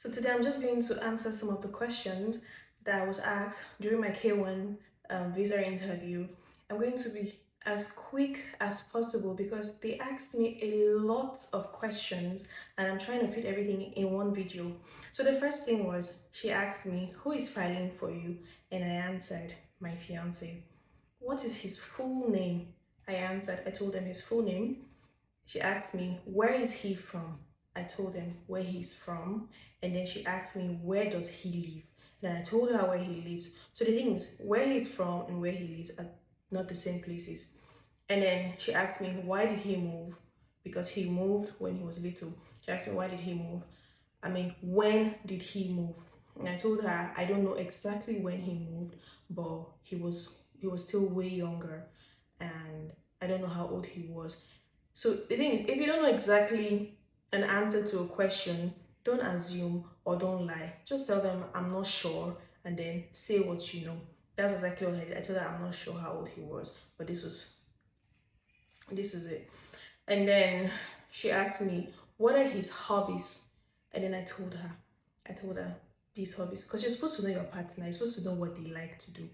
So today I'm just going to answer some of the questions that I was asked during my K1 visa interview. I'm going to be as quick as possible because they asked me a lot of questions and I'm trying to fit everything in one video. So the first thing was she asked me, who is filing for you? And I answered, my fiance. What is his full name? I answered, I told them his full name. She asked me, where is he from? I told them where he's from. And then she asked me, where does he live? And I told her where he lives. So the thing is, where he's from and where he lives are not the same places. And then she asked me, why did he move? Because he moved when he was little. She asked me, why did he move? I mean, when did he move? And I told her, I don't know exactly when he moved, but he was still way younger, and I don't know how old he was. So the thing is, if you don't know exactly an answer to a question, don't assume or don't lie. Just tell them, I'm not sure, and then say what you know. That's exactly what I did. I told her I'm not sure how old he was, but this is it. And then she asked me, what are his hobbies? And then I told her these hobbies. Because you're supposed to know your partner, you're supposed to know what they like to do.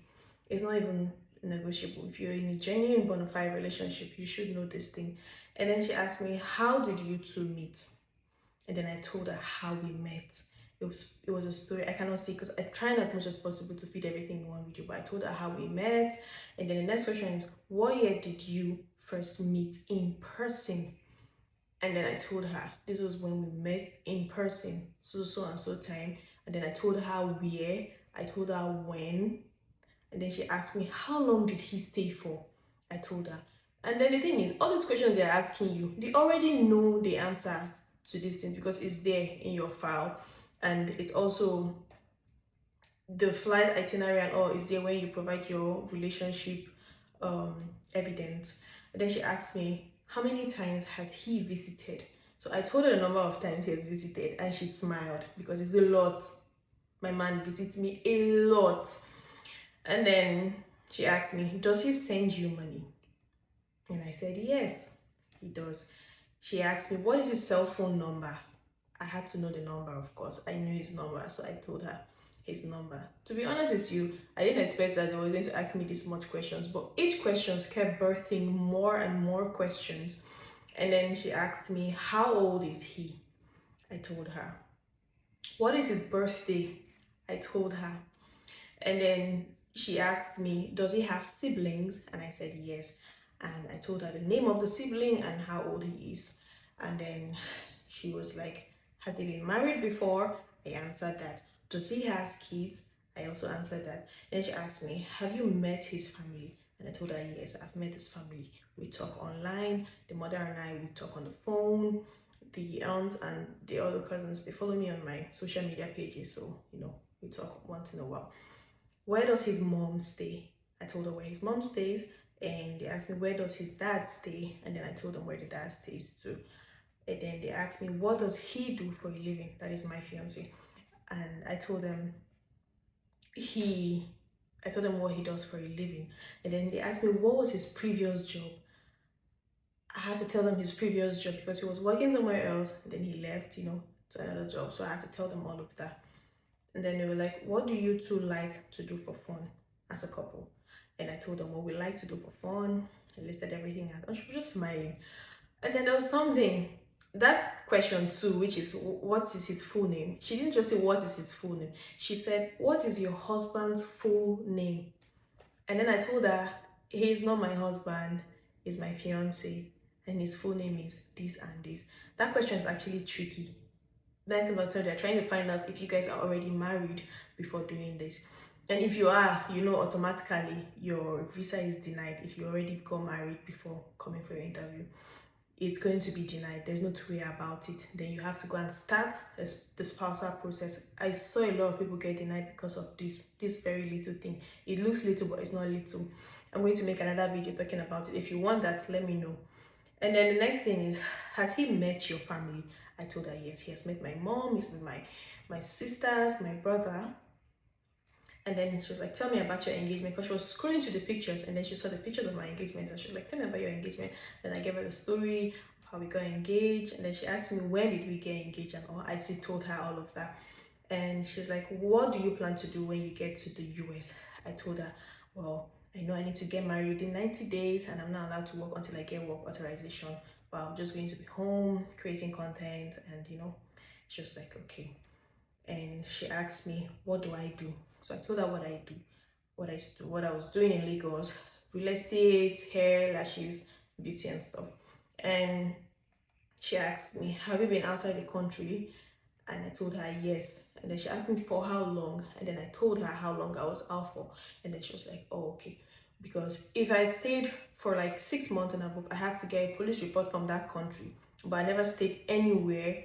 It's not even negotiable. If you're in a genuine bona fide relationship, you should know this thing. And then she asked me, how did you two meet? And then I told her how we met. It was a story I cannot say because I'm trying as much as possible to fit everything in one video, but I told her how we met. And then the next question is, what year did you first meet in person? And then I told her this was when we met in person, so and so time. And then I told her where, I told her when. And then she asked me, how long did he stay for? I told her. And then the thing is, all these questions they're asking you, they already know the answer to this thing because it's there in your file. And it's also the flight itinerary and all is there when you provide your relationship evidence. And then she asked me, how many times has he visited? So I told her the number of times he has visited, and she smiled because it's a lot. My man visits me a lot. And then she asked me, does he send you money? And I said, yes, he does. She asked me, what is his cell phone number? I had to know the number, of course. I knew his number, so I told her his number. To be honest with you, I didn't expect that they were going to ask me this much questions, but each questions kept birthing more and more questions. And then she asked me, how old is he? I told her. What is his birthday? I told her. And then she asked me, does he have siblings? And I said yes. And I told her the name of the sibling and how old he is. And then she was like, has he been married before? I answered that. Does he have kids? I also answered that. And then she asked me, have you met his family? And I told her, yes, I've met his family. We talk online. The mother and I, we talk on the phone. The aunt and the other cousins, they follow me on my social media pages. So, we talk once in a while. Where does his mom stay? I told her where his mom stays, and they asked me, where does his dad stay? And then I told them where the dad stays too. And then they asked me, what does he do for a living? That is my fiance. And he I told them what he does for a living. And then they asked me, what was his previous job? I had to tell them his previous job because he was working somewhere else and then he left, to another job. So I had to tell them all of that. And then they were like, what do you two like to do for fun as a couple? And I told them what we like to do for fun. I listed everything out. And she was just smiling. And then there was something, that question too, which is, what is his full name? She didn't just say, what is his full name? She said, what is your husband's full name? And then I told her, he's not my husband, he's my fiance. And his full name is this and this. That question is actually tricky. Ninth of October, they're trying to find out if you guys are already married before doing this. And if you are, automatically your visa is denied if you already got married before coming for your interview. It's going to be denied. There's no two way about it. Then you have to go and start the spousal process. I saw a lot of people get denied because of this very little thing. It looks little, but it's not little. I'm going to make another video talking about it. If you want that, let me know. And then the next thing is, has he met your family? I told her yes, he has met my mom, he's met my sisters, my brother. And then she was like, tell me about your engagement, because she was scrolling through the pictures and then she saw the pictures of my engagement and she was like, tell me about your engagement. Then I gave her the story of how we got engaged, and then she asked me when did we get engaged and all. I still told her all of that. And she was like, what do you plan to do when you get to the US? I told her, well, I know I need to get married within 90 days and I'm not allowed to work until I get work authorization, but I'm just going to be home creating content. And she was like, okay. And she asked me, what do I do? So I told her what I do, what I was doing in Lagos: real estate, hair, lashes, beauty and stuff. And she asked me, have you been outside the country? And I told her yes. And then she asked me for how long, and then I told her how long I was out for. And then she was like, oh, okay, because if I stayed for like 6 months and above, I have to get a police report from that country. But I never stayed anywhere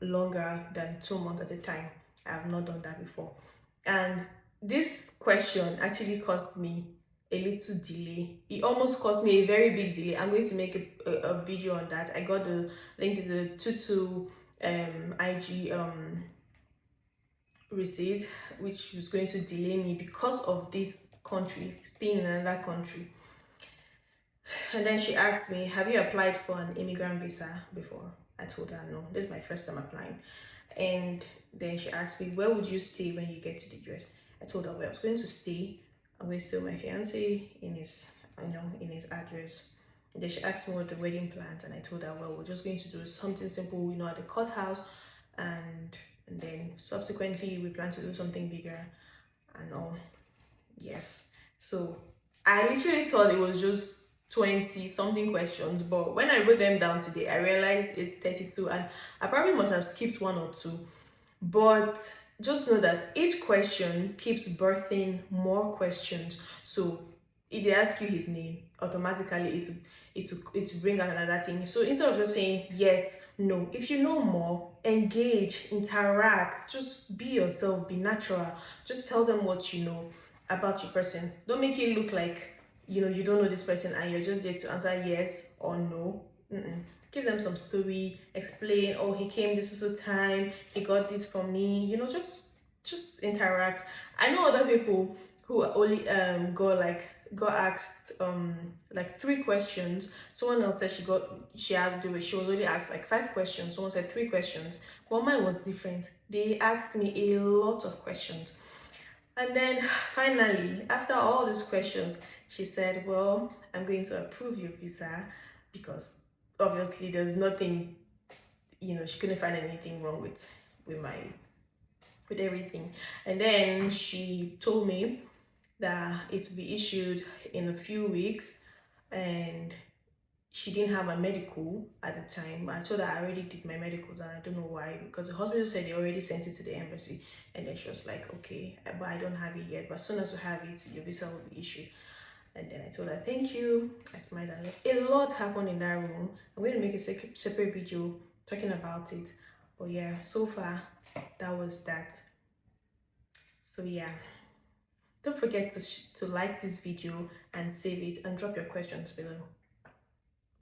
longer than 2 months at a time. I have not done that before. And this question actually cost me a little delay. It almost cost me a very big delay. I'm going to make a video on that. I got the link, is the Tutu IG receipt, which was going to delay me because of this country, staying in another country. And then she asked me, have you applied for an immigrant visa before? I told her no, this is my first time applying. And then she asked me, where would you stay when you get to the US? I told her where I was going to stay. I'm going to stay with my fiance in his address. And then she asked me what the wedding plans, and I told her, well, we're just going to do something simple, at the courthouse, and then subsequently we plan to do something bigger and all. Yes. So I literally thought it was just 20 something questions, but when I wrote them down today, I realized it's 32, and I probably must have skipped one or two. But just know that each question keeps birthing more questions. So if they ask you his name, automatically it will bring out another thing. So instead of just saying yes, no, if you know more, engage, interact, just be yourself, be natural. Just tell them what you know about your person. Don't make it look like you don't know this person and you're just there to answer yes or no. Give them some story, explain, oh, he came this is the time, he got this from me, just interact. I know other people who only got asked like 3 questions. Someone else said she was only asked like 5 questions. Someone said 3 questions. But mine was different. They asked me a lot of questions. And then finally, after all these questions, she said, well, I'm going to approve your visa, because obviously there's nothing, she couldn't find anything wrong with everything. And then she told me that it will be issued in a few weeks, and she didn't have a medical at the time. I told her I already did my medicals, and I don't know why, because the hospital said they already sent it to the embassy. And then she was like, okay, but I don't have it yet, but as soon as we have it, your visa will be issued. And then I told her thank you. I smiled and left. A lot happened in that room. I'm going to make a separate video talking about it, but yeah, so far that was that. So yeah, don't forget to like this video and save it and drop your questions below.